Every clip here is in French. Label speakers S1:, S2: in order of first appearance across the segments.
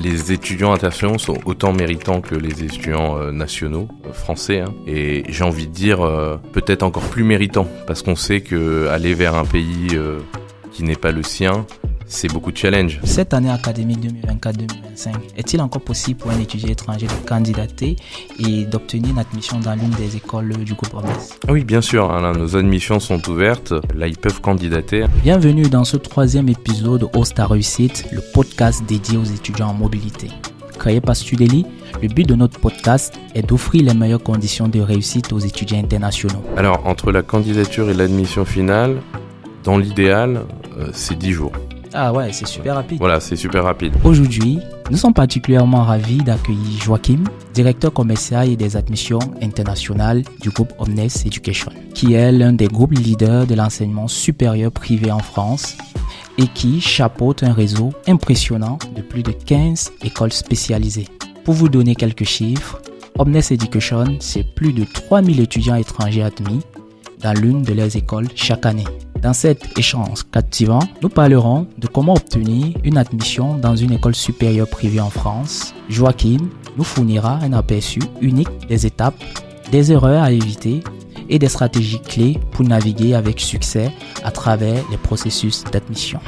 S1: Les étudiants internationaux sont autant méritants que les étudiants nationaux, français, hein. Et j'ai envie de dire peut-être encore plus méritants, parce qu'on sait que aller vers un pays qui n'est pas le sien, c'est beaucoup de challenge.
S2: Cette année académique 2024-2025, est-il encore possible pour un étudiant étranger de candidater et d'obtenir une admission dans l'une des écoles du groupe Omnes?
S1: Oui, bien sûr, hein, là, nos admissions sont ouvertes. Là, ils peuvent candidater.
S2: Bienvenue dans ce 3e épisode Host à Réussite, le podcast dédié aux étudiants en mobilité. Créé par Studeli, le but de notre podcast est d'offrir les meilleures conditions de réussite aux étudiants internationaux.
S1: Alors, entre la candidature et l'admission finale, dans l'idéal, c'est 10 jours.
S2: Ah ouais, c'est super rapide.
S1: Voilà, c'est super rapide.
S2: Aujourd'hui, nous sommes particulièrement ravis d'accueillir Joachim, directeur commercial et des admissions internationales du groupe Omnes Education, qui est l'un des groupes leaders de l'enseignement supérieur privé en France et qui chapeaute un réseau impressionnant de plus de 15 écoles spécialisées. Pour vous donner quelques chiffres, Omnes Education, c'est plus de 3000 étudiants étrangers admis dans l'une de leurs écoles chaque année. Dans cet échange captivant, nous parlerons de comment obtenir une admission dans une école supérieure privée en France. Joachim nous fournira un aperçu unique des étapes, des erreurs à éviter et des stratégies clés pour naviguer avec succès à travers les processus d'admission.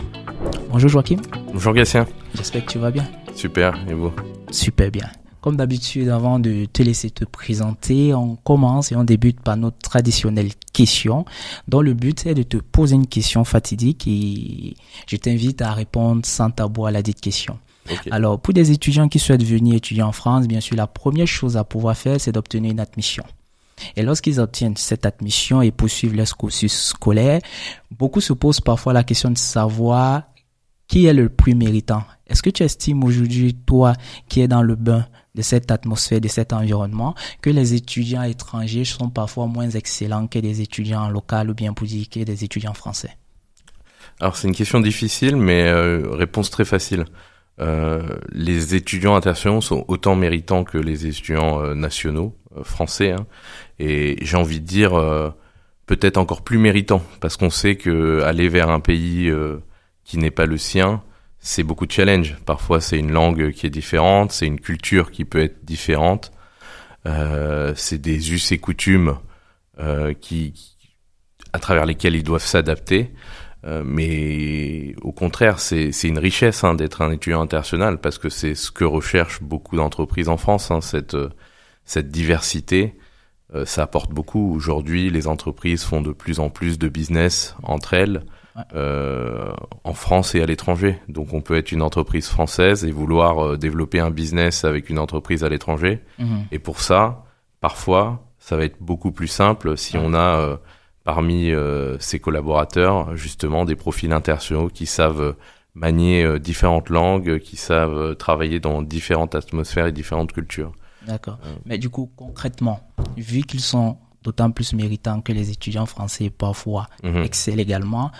S2: Bonjour Joachim.
S1: Bonjour Gatien.
S2: J'espère que tu vas bien.
S1: Super, et vous?
S2: Super bien. Comme d'habitude, avant de te laisser te présenter, on commence et on débute par notre traditionnelle question, dont le but est de te poser une question fatidique et je t'invite à répondre sans tabou à la dite question.
S1: Okay.
S2: Alors, pour des étudiants qui souhaitent venir étudier en France, bien sûr, la première chose à pouvoir faire, c'est d'obtenir une admission. Et lorsqu'ils obtiennent cette admission et poursuivent leur cursus scolaire, beaucoup se posent parfois la question de savoir qui est le plus méritant. Est-ce que tu estimes aujourd'hui, toi, qui es dans le bain de cette atmosphère, de cet environnement, que les étudiants étrangers sont parfois moins excellents que des étudiants locaux ou bien pour dire que des étudiants français?
S1: Alors c'est une question difficile, mais réponse très facile. Les étudiants internationaux sont autant méritants que les étudiants nationaux, français, hein. Et j'ai envie de dire peut-être encore plus méritants, parce qu'on sait que aller vers un pays qui n'est pas le sien, c'est beaucoup de challenge. Parfois, c'est une langue qui est différente, c'est une culture qui peut être différente, c'est des us et coutumes à travers lesquels ils doivent s'adapter. Mais au contraire, c'est une richesse, hein, d'être un étudiant international, parce que c'est ce que recherchent beaucoup d'entreprises en France, hein, cette diversité. Ça apporte beaucoup. Aujourd'hui, les entreprises font de plus en plus de business entre elles. En France et à l'étranger. Donc on peut être une entreprise française et vouloir développer un business avec une entreprise à l'étranger. Et pour ça, parfois, ça va être beaucoup plus simple si on a parmi ses collaborateurs justement des profils internationaux qui savent manier différentes langues, qui savent travailler dans différentes atmosphères et différentes cultures.
S2: D'accord. Mais du coup, concrètement, vu qu'ils sont d'autant plus méritants que les étudiants français parfois excellent également.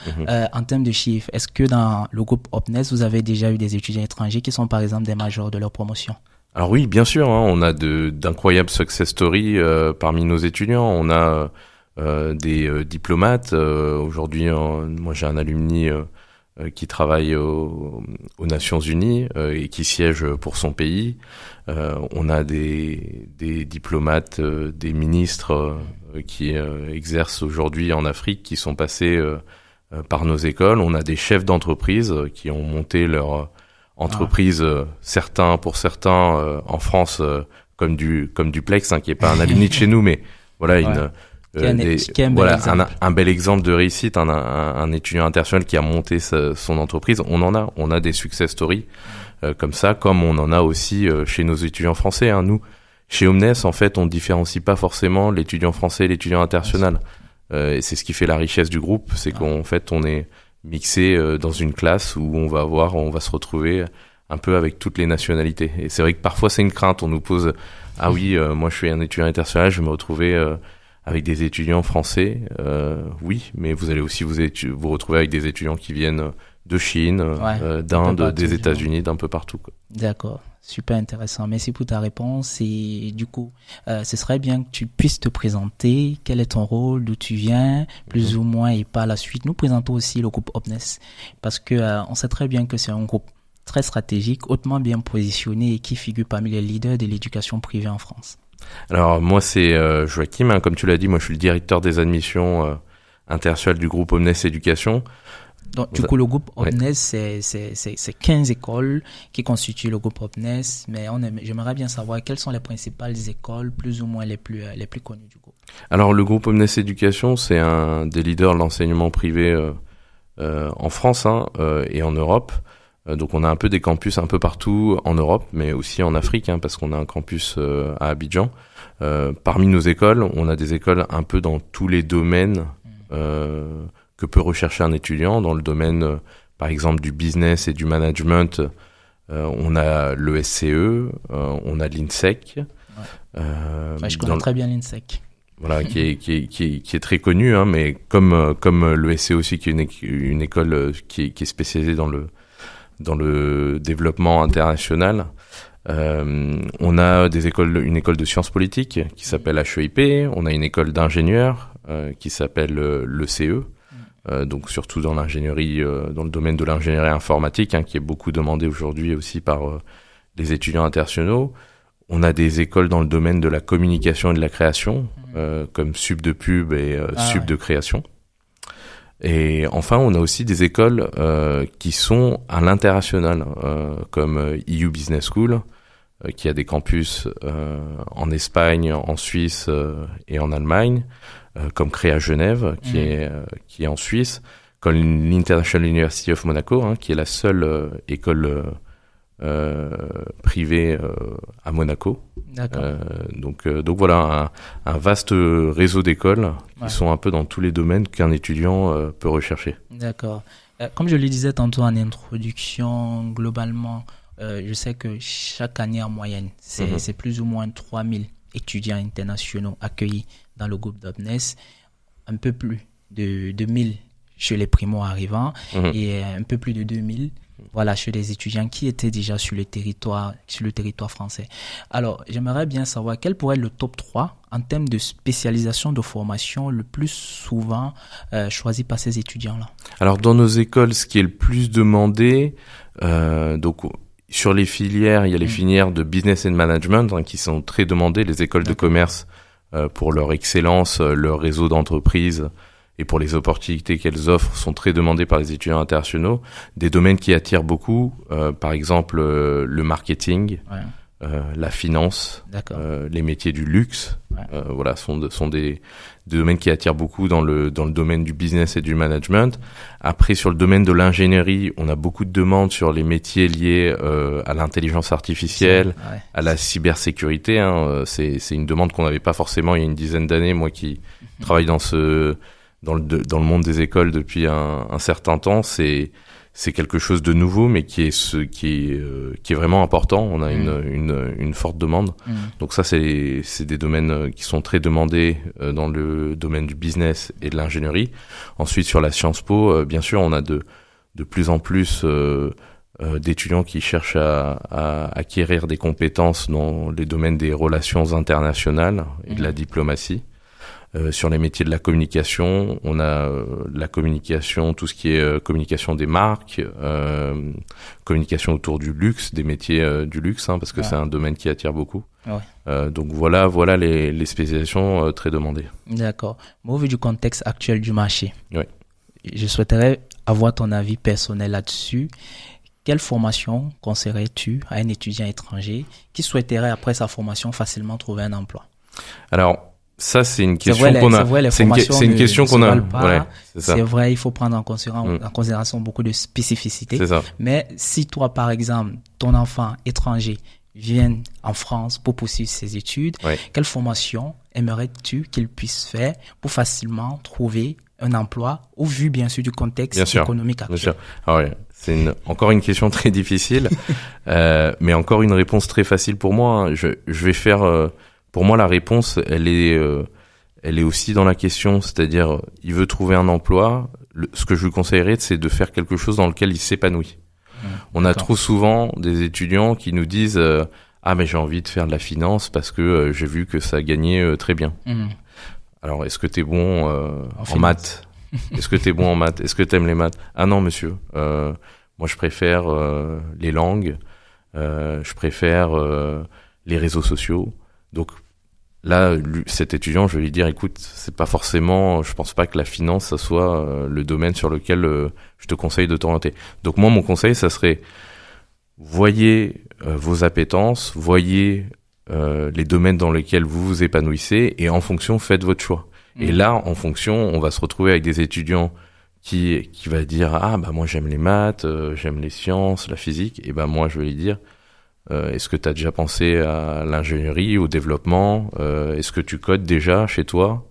S2: En termes de chiffres, est-ce que dans le groupe Omnes, vous avez déjà eu des étudiants étrangers qui sont par exemple des majors de leur promotion?
S1: Alors oui, bien sûr, hein, on a d'incroyables success stories parmi nos étudiants. On a des diplomates. Aujourd'hui, moi j'ai un alumni qui travaille aux Nations Unies et qui siège pour son pays. On a des diplomates, des ministres qui exercent aujourd'hui en Afrique, qui sont passés par nos écoles. On a des chefs d'entreprise qui ont monté leur entreprise, certains en France, comme Duplex, hein, qui est pas un alumni de chez nous, mais voilà un bel exemple de réussite, un étudiant international qui a monté son entreprise. On a des success stories comme ça, comme on en a aussi chez nos étudiants français, hein. Nous, chez Omnes, en fait, on différencie pas forcément l'étudiant français et l'étudiant international. Et c'est ce qui fait la richesse du groupe, c'est qu'en fait, on est mixé dans une classe où on va se retrouver un peu avec toutes les nationalités. Et c'est vrai que parfois, c'est une crainte. On nous pose, moi, je suis un étudiant international, je vais me retrouver avec des étudiants français. Oui, mais vous allez aussi vous retrouver avec des étudiants qui viennent de Chine, d'Inde, des États-Unis, d'un peu partout, quoi.
S2: D'accord. Super intéressant. Merci pour ta réponse. Et du coup, ce serait bien que tu puisses te présenter. Quel est ton rôle, d'où tu viens, plus ou moins, et par la suite, nous présentons aussi le groupe Omnes, parce que on sait très bien que c'est un groupe très stratégique, hautement bien positionné et qui figure parmi les leaders de l'éducation privée en France?
S1: Alors moi c'est Joachim, hein, comme tu l'as dit, moi je suis le directeur des admissions internationales du groupe Omnes Éducation.
S2: Donc, du coup, le groupe Omnes, c'est 15 écoles qui constituent le groupe Omnes, mais j'aimerais bien savoir quelles sont les principales écoles, plus ou moins les plus connues du groupe.
S1: Alors, le groupe Omnes Éducation, c'est un des leaders de l'enseignement privé en France et en Europe. Donc, on a un peu des campus un peu partout en Europe, mais aussi en Afrique, parce qu'on a un campus à Abidjan. Parmi nos écoles, on a des écoles un peu dans tous les domaines que peut rechercher un étudiant dans le domaine, par exemple, du business et du management. On a l'ESCE, on a l'INSEC.
S2: Je connais très bien l'INSEC.
S1: Voilà, qui est très connu, mais comme l'ESCE aussi, qui est une école qui est spécialisée dans le développement international. On a une école de sciences politiques qui s'appelle HEIP. On a une école d'ingénieurs qui s'appelle l'ECE. Donc surtout dans l'ingénierie, dans le domaine de l'ingénierie informatique, qui est beaucoup demandé aujourd'hui aussi par les étudiants internationaux. On a des écoles dans le domaine de la communication et de la création, comme Sub de Pub et Sub de Création. Et enfin, on a aussi des écoles qui sont à l'international, comme EU Business School, qui a des campus en Espagne, en Suisse et en Allemagne. Comme Créa Genève, qui est en Suisse, comme l'International University of Monaco, qui est la seule école privée à Monaco.
S2: D'accord.
S1: Donc voilà, un vaste réseau d'écoles qui sont un peu dans tous les domaines qu'un étudiant peut rechercher.
S2: D'accord. Comme je le disais tantôt en introduction, globalement, je sais que chaque année en moyenne, c'est plus ou moins 3000 étudiants internationaux accueillis dans le groupe d'Omnes, un peu plus de 2000 chez les primo-arrivants et un peu plus de 2000 chez les étudiants qui étaient déjà sur le territoire français. Alors, j'aimerais bien savoir quel pourrait être le top 3 en termes de spécialisation de formation le plus souvent choisi par ces étudiants-là.
S1: Alors, dans nos écoles, ce qui est le plus demandé, donc sur les filières, il y a les filières de business and management qui sont très demandées, les écoles de commerce pour leur excellence, leur réseau d'entreprises et pour les opportunités qu'elles offrent sont très demandées par les étudiants internationaux. Des domaines qui attirent beaucoup, par exemple le marketing, la finance, les métiers du luxe, sont des domaines qui attirent beaucoup dans le domaine du business et du management. Après, sur le domaine de l'ingénierie, on a beaucoup de demandes sur les métiers liés à l'intelligence artificielle, à la cybersécurité. C'est une demande qu'on n'avait pas forcément il y a une dizaine d'années. Moi qui travaille dans le monde des écoles depuis un certain temps, c'est quelque chose de nouveau, mais qui est vraiment important. On a une forte demande. Donc ça, c'est des domaines qui sont très demandés dans le domaine du business et de l'ingénierie. Ensuite, sur la Sciences Po, bien sûr, on a de plus en plus d'étudiants qui cherchent à acquérir des compétences dans les domaines des relations internationales et de la diplomatie. Sur les métiers de la communication, on a la communication, tout ce qui est communication des marques, communication autour du luxe, des métiers du luxe, parce que c'est un domaine qui attire beaucoup. Donc voilà les spécialisations très demandées.
S2: D'accord. Au vu du contexte actuel du marché, je souhaiterais avoir ton avis personnel là-dessus. Quelle formation conseillerais-tu à un étudiant étranger qui souhaiterait après sa formation facilement trouver un emploi?
S1: Alors, ça, c'est une question qu'on a. C'est une question qu'on a.
S2: C'est vrai, il faut prendre en considération beaucoup de spécificités.
S1: C'est ça.
S2: Mais si toi, par exemple, ton enfant étranger vient en France pour poursuivre ses études, quelle formation aimerais-tu qu'il puisse faire pour facilement trouver un emploi au vu, bien sûr, du contexte économique actuel? Bien sûr.
S1: Alors, c'est encore une question très difficile, mais encore une réponse très facile pour moi. Je vais faire. Pour moi, la réponse, elle est aussi dans la question, c'est-à-dire, il veut trouver un emploi. Ce que je lui conseillerais, c'est de faire quelque chose dans lequel il s'épanouit. On a trop souvent des étudiants qui nous disent mais j'ai envie de faire de la finance parce que j'ai vu que ça gagnait très bien. Alors, est-ce que t'es bon en maths? Est-ce que t'es bon en maths? Est-ce que t'aimes les maths? Ah non, monsieur. Moi, je préfère les langues, je préfère les réseaux sociaux. Donc là, cet étudiant, je vais lui dire, écoute, c'est pas forcément, je pense pas que la finance, ça soit le domaine sur lequel je te conseille de t'orienter. Donc moi, mon conseil, ça serait, voyez vos appétences, voyez les domaines dans lesquels vous vous épanouissez, et en fonction, faites votre choix. Et là, en fonction, on va se retrouver avec des étudiants qui va dire, ah bah moi j'aime les maths, j'aime les sciences, la physique, et ben moi je vais lui dire, est-ce que tu as déjà pensé à l'ingénierie, au développement, est-ce que tu codes déjà chez toi,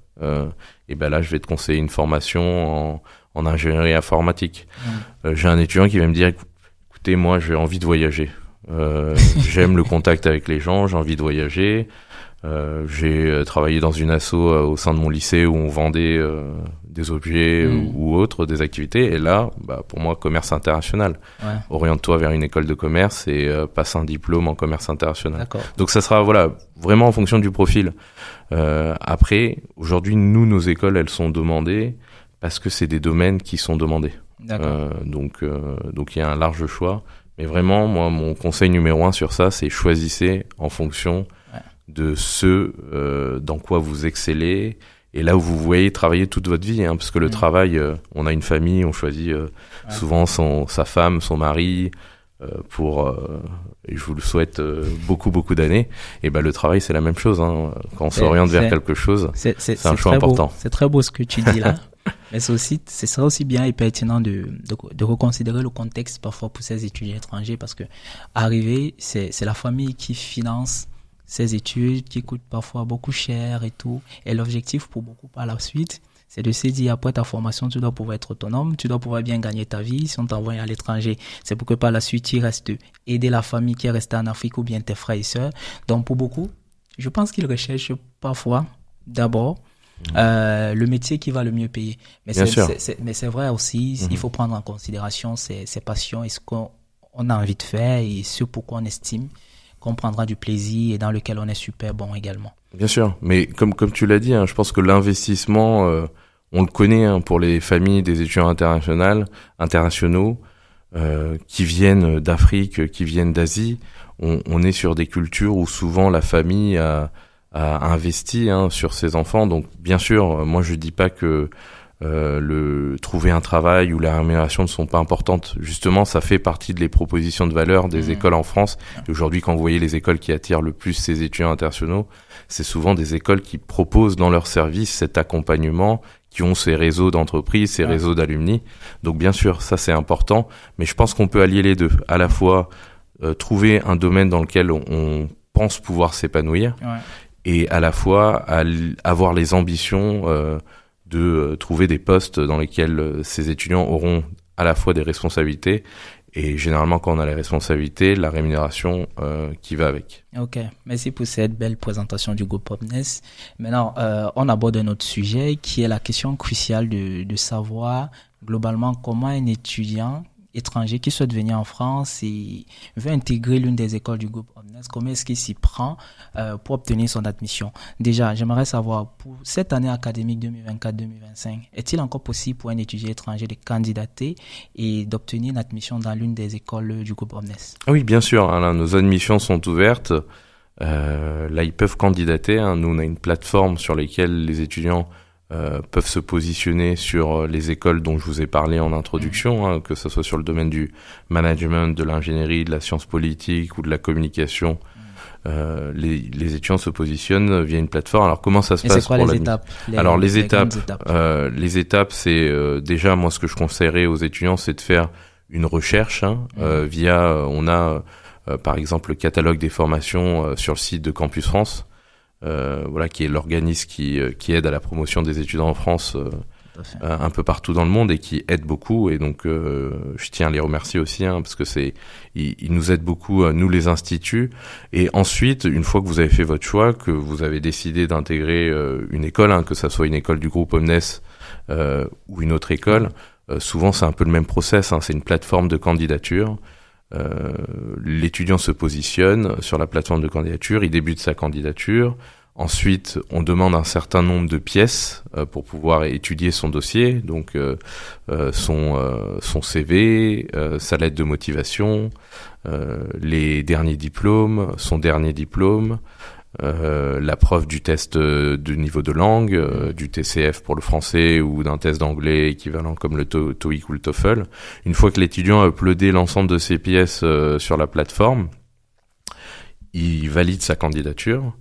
S1: et ben là je vais te conseiller une formation en ingénierie informatique. J'ai un étudiant qui va me dire, écoutez, moi j'ai envie de voyager, j'aime le contact avec les gens, j'ai envie de voyager. J'ai travaillé dans une asso au sein de mon lycée où on vendait des objets ou autres, des activités. Et là, bah, pour moi, commerce international. Ouais. Oriente-toi vers une école de commerce et passe un diplôme en commerce international. D'accord. Donc ça sera vraiment en fonction du profil. Après, aujourd'hui, nos écoles, elles sont demandées parce que c'est des domaines qui sont demandés. Donc il y a un large choix. Mais vraiment, moi, mon conseil numéro 1 sur ça, c'est choisissez en fonction de ce dans quoi vous excellez et là où vous voyez travailler toute votre vie, parce que le travail, on a une famille, on choisit souvent sa femme, son mari et je vous le souhaite beaucoup d'années. Et ben le travail, c'est la même chose, quand on s'oriente vers quelque chose, c'est un choix important.
S2: C'est très beau ce que tu dis là. Mais ce serait aussi bien et pertinent de reconsidérer le contexte parfois pour ces étudiants étrangers, parce que arriver, c'est la famille qui finance ces études qui coûtent parfois beaucoup cher et tout. Et l'objectif pour beaucoup par la suite, c'est de se dire, après ta formation, tu dois pouvoir être autonome, tu dois pouvoir bien gagner ta vie. Si on t'envoie à l'étranger, c'est pour que par la suite, tu restes aider la famille qui est restée en Afrique ou bien tes frères et sœurs. Donc pour beaucoup, je pense qu'ils recherchent parfois d'abord le métier qui va le mieux payer. Mais c'est vrai aussi, il faut prendre en considération ses passions et ce qu'on a envie de faire et ce pourquoi on estime qu'on prendra du plaisir et dans lequel on est super bon également.
S1: Bien sûr, mais comme tu l'as dit, je pense que l'investissement, on le connaît pour les familles des étudiants internationaux qui viennent d'Afrique, qui viennent d'Asie. On est sur des cultures où souvent la famille a investi sur ses enfants. Donc bien sûr, moi je dis pas que trouver un travail ou la rémunération ne sont pas importantes. Justement, ça fait partie de les propositions de valeur des écoles en France. Et aujourd'hui, quand vous voyez les écoles qui attirent le plus ces étudiants internationaux, c'est souvent des écoles qui proposent dans leur service cet accompagnement, qui ont ces réseaux d'entreprises, ces réseaux d'alumni. Donc bien sûr, ça c'est important. Mais je pense qu'on peut allier les deux. À la fois trouver un domaine dans lequel on pense pouvoir s'épanouir et à la fois avoir les ambitions de trouver des postes dans lesquels ces étudiants auront à la fois des responsabilités et généralement quand on a les responsabilités, la rémunération qui va avec.
S2: Ok, merci pour cette belle présentation du groupe Omnes. Maintenant, on aborde un autre sujet qui est la question cruciale de savoir globalement comment un étudiant étranger qui souhaite venir en France et veut intégrer l'une des écoles du groupe Omnes, comment est-ce qu'il s'y prend pour obtenir son admission? Déjà, j'aimerais savoir, pour cette année académique 2024-2025, est-il encore possible pour un étudiant étranger de candidater et d'obtenir une admission dans l'une des écoles du groupe Omnes?
S1: Oui, bien sûr. Nos admissions sont ouvertes. Là, ils peuvent candidater. Nous, on a une plateforme sur laquelle les étudiants peuvent se positionner sur les écoles dont je vous ai parlé en introduction, que ce soit sur le domaine du management, de l'ingénierie, de la science politique ou de la communication. Les étudiants se positionnent via une plateforme. Alors comment ça se passe pour les étapes? Alors les étapes, c'est déjà moi ce que je conseillerais aux étudiants, c'est de faire une recherche via on a par exemple le catalogue des formations sur le site de Campus France. Qui est l'organisme qui aide à la promotion des étudiants en France un peu partout dans le monde et qui aide beaucoup. Et donc, je tiens à les remercier aussi, parce que ils nous aident beaucoup, nous les instituts. Et ensuite, une fois que vous avez fait votre choix, que vous avez décidé d'intégrer une école, que ça soit une école du groupe Omnes ou une autre école, souvent c'est un peu le même process. C'est une plateforme de candidature. L'étudiant se positionne sur la plateforme de candidature, il débute sa candidature. Ensuite, on demande un certain nombre de pièces pour pouvoir étudier son dossier, donc son CV, sa lettre de motivation, les derniers diplômes, son dernier diplôme, la preuve du test de niveau de langue, du TCF pour le français ou d'un test d'anglais équivalent comme le TOEIC ou le TOEFL. Une fois que l'étudiant a uploadé l'ensemble de ses pièces sur la plateforme, il valide sa candidature.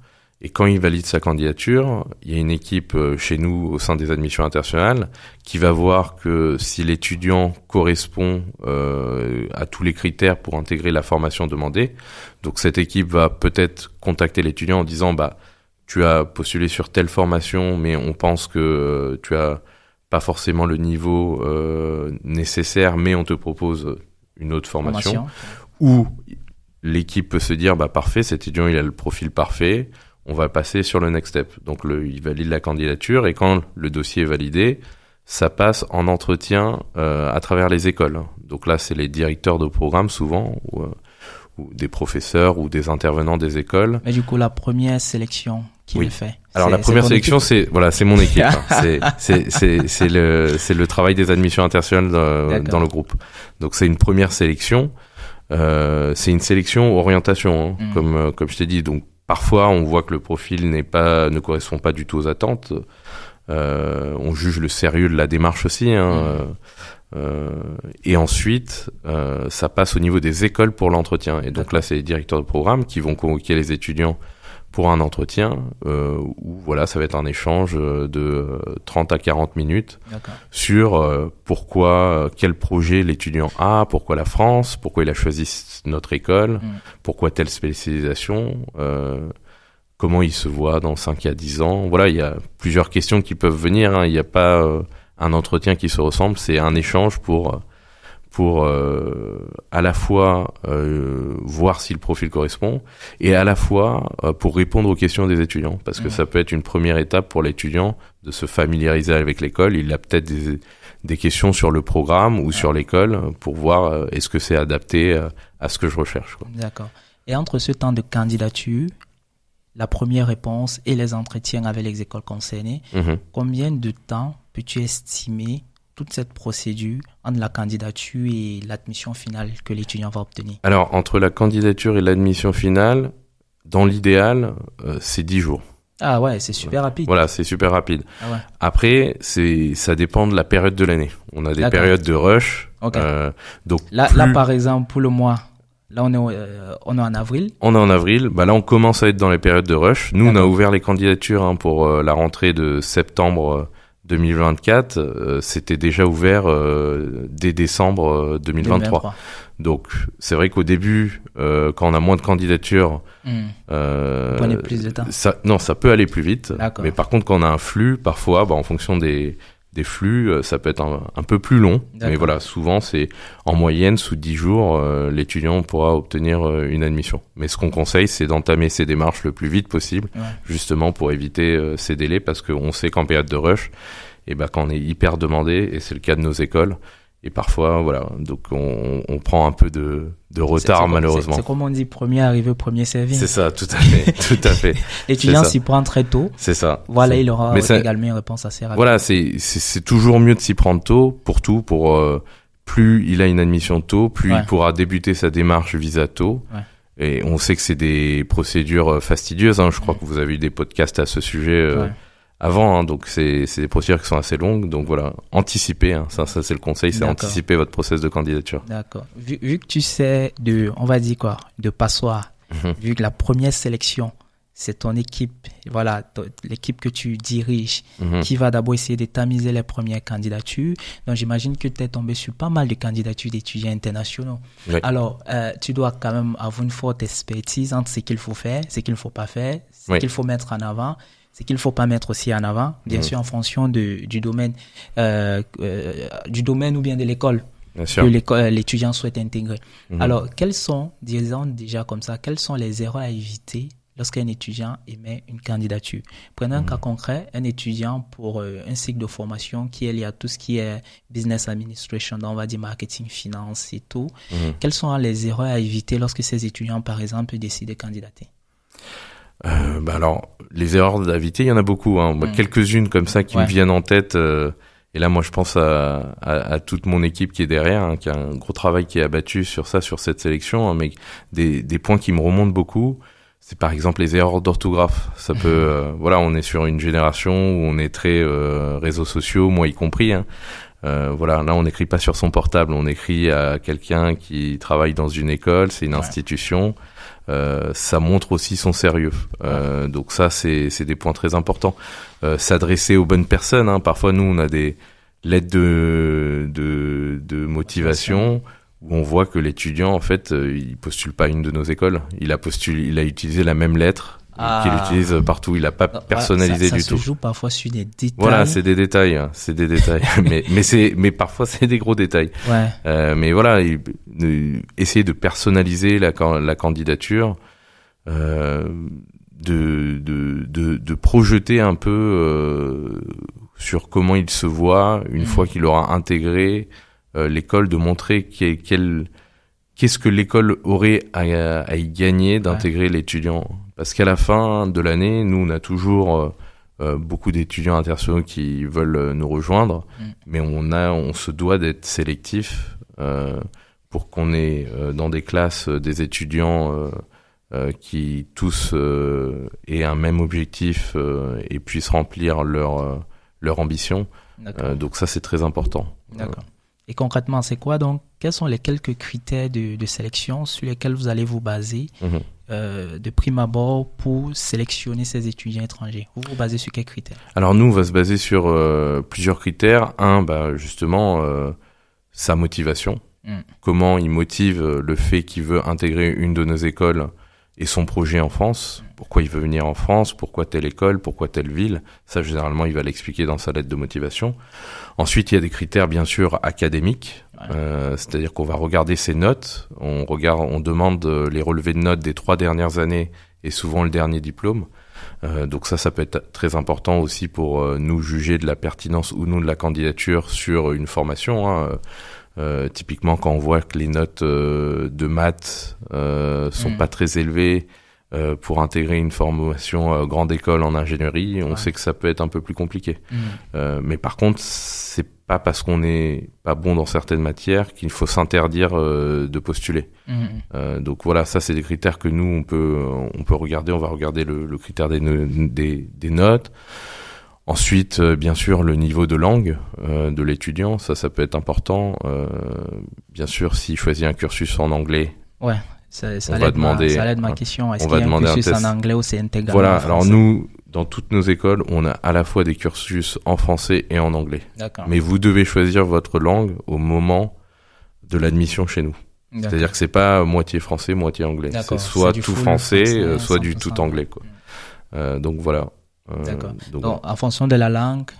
S1: Et quand il valide sa candidature, il y a une équipe chez nous au sein des admissions internationales qui va voir que si l'étudiant correspond à tous les critères pour intégrer la formation demandée, donc cette équipe va peut-être contacter l'étudiant en disant tu as postulé sur telle formation, mais on pense que tu as pas forcément le niveau nécessaire, mais on te propose une autre formation. Ou l'équipe peut se dire parfait, cet étudiant il a le profil parfait. On va passer sur le next step. Donc il valide la candidature et quand le dossier est validé, ça passe en entretien à travers les écoles. Donc là, c'est les directeurs de programme souvent ou des professeurs ou des intervenants des écoles.
S2: Mais du coup, la première sélection qui le fait.
S1: Alors la première sélection, c'est mon équipe. C'est le travail des admissions internationales dans le groupe. Donc c'est une première sélection. C'est une sélection orientation, comme je t'ai dit. Donc parfois, on voit que le profil ne correspond pas du tout aux attentes. On juge le sérieux de la démarche aussi. Et ensuite, ça passe au niveau des écoles pour l'entretien. Et donc là, c'est les directeurs de programme qui vont convoquer les étudiants pour un entretien où ça va être un échange de 30 à 40 minutes sur quel projet l'étudiant a, pourquoi la France, pourquoi il a choisi notre école, pourquoi telle spécialisation, comment il se voit dans 5 à 10 ans. Voilà, il y a plusieurs questions qui peuvent venir. Il n'y a pas un entretien qui se ressemble, c'est un échange pour à la fois voir si le profil correspond et à la fois pour répondre aux questions des étudiants, parce que ça peut être une première étape pour l'étudiant de se familiariser avec l'école. Il a peut-être des questions sur le programme ou sur l'école pour voir est-ce que c'est adapté à ce que je recherche, quoi.
S2: D'accord. Et entre ce temps de candidature, la première réponse et les entretiens avec les écoles concernées, combien de temps peux-tu estimer toute cette procédure entre la candidature et l'admission finale que l'étudiant va obtenir? Alors,
S1: entre la candidature et l'admission finale, dans l'idéal, c'est 10 jours.
S2: Ah ouais, c'est super rapide.
S1: Voilà, c'est super rapide.
S2: Ah ouais.
S1: Après, ça dépend de la période de l'année. On a des périodes de rush.
S2: Okay. Donc là, par exemple, pour le mois, là, on est en avril.
S1: On est en avril. Là, on commence à être dans les périodes de rush. Nous, on a ouvert les candidatures pour la rentrée de septembre 2024, c'était déjà ouvert dès décembre 2023. Donc c'est vrai qu'au début, quand on a moins de candidatures,
S2: prenez plus de temps.
S1: Ça peut aller plus vite. Mais par contre, quand on a un flux, parfois, en fonction des flux, ça peut être un peu plus long. Mais voilà, souvent c'est en moyenne sous 10 jours, l'étudiant pourra obtenir une admission. Mais ce qu'on conseille, c'est d'entamer ces démarches le plus vite possible, justement pour éviter ces délais, parce qu'on sait qu'en période de rush, quand on est hyper demandé, et c'est le cas de nos écoles, et parfois, donc on prend un peu de retard, malheureusement.
S2: C'est comme on dit, premier arrivé, premier servi.
S1: C'est ça, tout à fait, tout à fait.
S2: L'étudiant s'y prend très tôt.
S1: C'est ça.
S2: Voilà, il aura également une réponse assez rapide.
S1: Voilà, c'est toujours mieux de s'y prendre tôt, pour plus il a une admission tôt, plus il pourra débuter sa démarche visa tôt. Et on sait que c'est des procédures fastidieuses, Je crois que vous avez eu des podcasts à ce sujet, avant, donc c'est des procédures qui sont assez longues, donc voilà, anticiper, ça c'est le conseil, c'est anticiper votre process de candidature.
S2: D'accord. Vu que tu sais de passoire, vu que la première sélection, c'est ton équipe, l'équipe que tu diriges, qui va d'abord essayer de tamiser les premières candidatures. Donc j'imagine que tu es tombé sur pas mal de candidatures d'étudiants internationaux. Oui. Alors, tu dois quand même avoir une forte expertise entre ce qu'il faut faire, ce qu'il ne faut pas faire, ce qu'il faut mettre en avant, ce qu'il ne faut pas mettre aussi en avant, bien sûr en fonction du domaine ou bien de l'école que l'étudiant souhaite intégrer. Alors, quelles sont les erreurs à éviter lorsqu'un étudiant émet une candidature? Prenons un cas concret, un étudiant pour un cycle de formation qui est lié à tout ce qui est business administration, on va dire marketing, finance et tout. Quelles sont les erreurs à éviter lorsque ces étudiants, par exemple, décident de candidater?
S1: Alors, les erreurs à éviter, il y en a beaucoup. Hein. Moi, quelques-unes comme ça qui me viennent en tête. Et là, moi, je pense à toute mon équipe qui est derrière, hein, qui a un gros travail qui est abattu sur cette sélection. Hein, mais des points qui me remontent beaucoup, c'est par exemple les erreurs d'orthographe. Ça peut, on est sur une génération où on est très réseaux sociaux, moi y compris. Hein. Là, on n'écrit pas sur son portable, on écrit à quelqu'un qui travaille dans une école, c'est une institution. Ça montre aussi son sérieux. Donc ça, c'est des points très importants. S'adresser aux bonnes personnes. Hein. Parfois, nous, on a des lettres de motivation où on voit que l'étudiant, en fait, il postule pas à une de nos écoles. Il a utilisé la même lettre qu'il utilise partout. Il a pas personnalisé du tout.
S2: Ça se joue parfois sur des détails.
S1: Voilà, c'est des détails. Hein. C'est des détails. mais parfois c'est des gros détails.
S2: Ouais.
S1: Mais voilà, essayer de personnaliser la candidature, de projeter un peu sur comment il se voit une fois qu'il aura intégré l'école, de montrer qu'est-ce que l'école aurait à y gagner d'intégrer l'étudiant. Parce qu'à la fin de l'année, nous, on a toujours beaucoup d'étudiants internationaux qui veulent nous rejoindre, mais on se doit d'être sélectif pour qu'on ait dans des classes des étudiants qui tous aient un même objectif et puissent remplir leur ambition. Donc ça, c'est très important.
S2: D'accord. Et concrètement, c'est quoi donc? Quels sont les quelques critères de sélection sur lesquels vous allez vous baser de prime abord pour sélectionner ces étudiants étrangers? Vous vous basez sur quels critères?
S1: Alors nous, on va se baser sur plusieurs critères. Justement, sa motivation. Comment il motive le fait qu'il veut intégrer une de nos écoles et son projet en France. Pourquoi il veut venir en France, pourquoi telle école, pourquoi telle ville. Ça, généralement, il va l'expliquer dans sa lettre de motivation. Ensuite, il y a des critères, bien sûr, académiques. C'est-à-dire qu'on va regarder ses notes. On demande les relevés de notes des 3 dernières années et souvent le dernier diplôme. Donc ça peut être très important aussi pour nous juger de la pertinence ou non de la candidature sur une formation. Hein. Typiquement, quand on voit que les notes de maths sont pas très élevées pour intégrer une formation grande école en ingénierie, on sait que ça peut être un peu plus compliqué. Mais par contre, c'est pas parce qu'on n'est pas bon dans certaines matières qu'il faut s'interdire de postuler. Donc voilà, ça c'est des critères que nous on peut regarder. On va regarder le critère des notes. Ensuite, bien sûr, le niveau de langue de l'étudiant, ça peut être important. Bien sûr, s'il choisit un cursus en anglais,
S2: ça l'aide ma question. Est-ce qu'il y a un cursus en anglais ou c'est intégral?
S1: Voilà. Alors nous, dans toutes nos écoles, on a à la fois des cursus en français et en anglais.
S2: D'accord.
S1: Mais vous devez choisir votre langue au moment de l'admission chez nous. D'accord. C'est-à-dire que c'est pas moitié français, moitié anglais. D'accord. C'est soit tout français, soit du tout anglais, quoi. Donc voilà.
S2: D'accord. Donc, en fonction de la langue,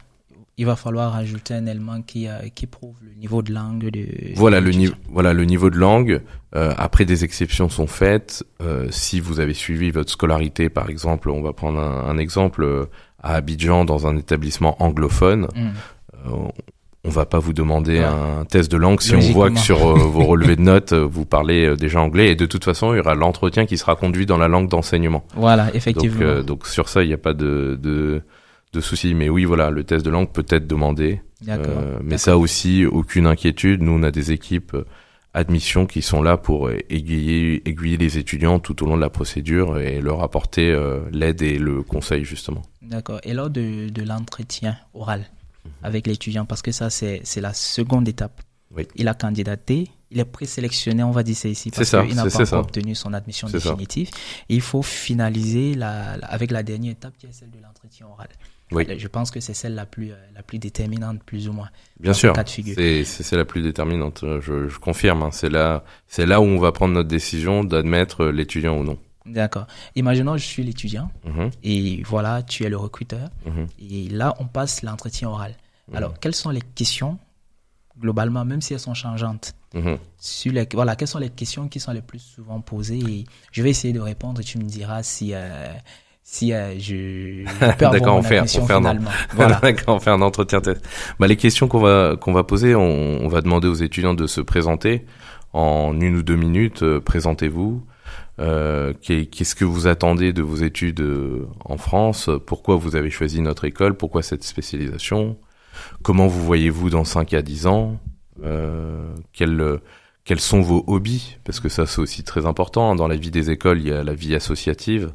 S2: il va falloir ajouter un élément qui prouve le niveau de langue
S1: le niveau de langue. Après, des exceptions sont faites. Si vous avez suivi votre scolarité, par exemple, on va prendre un exemple à Abidjan dans un établissement anglophone. On va pas vous demander un test de langue si on voit que sur vos relevés de notes vous parlez déjà anglais, et de toute façon il y aura l'entretien qui sera conduit dans la langue d'enseignement.
S2: Voilà, effectivement.
S1: Donc sur ça il n'y a pas de souci, mais oui voilà, le test de langue peut être demandé. Mais ça aussi, aucune inquiétude. Nous on a des équipes admission qui sont là pour aiguiller les étudiants tout au long de la procédure et leur apporter l'aide et le conseil justement.
S2: D'accord. Et lors de l'entretien oral avec l'étudiant, parce que ça c'est la seconde étape. Oui. Il a candidaté, il est présélectionné, on va dire ça ici, parce qu'il n'a pas encore obtenu son admission définitive. Et il faut finaliser avec la dernière étape qui est celle de l'entretien oral. Oui. Je pense que c'est celle la plus déterminante, plus ou moins.
S1: Bien sûr, c'est la plus déterminante, je confirme. Hein. C'est là où on va prendre notre décision d'admettre l'étudiant ou non.
S2: D'accord. Imaginons je suis l'étudiant et voilà, tu es le recruteur et là on passe l'entretien oral. Alors, quelles sont les questions globalement, même si elles sont changeantes, quelles sont les questions qui sont les plus souvent posées, et je vais essayer de répondre et tu me diras si je peux avoir mon admission finalement.
S1: Voilà. D'accord, on fait un entretien test. Les questions qu'on va poser, on va demander aux étudiants de se présenter en 1 ou 2 minutes. Présentez-vous. Qu'est-ce que vous attendez de vos études en France? Pourquoi vous avez choisi notre école? Pourquoi cette spécialisation? Comment vous voyez-vous dans 5 à 10 ans? Quels sont vos hobbies? Parce que ça, c'est aussi très important. Dans la vie des écoles, il y a la vie associative.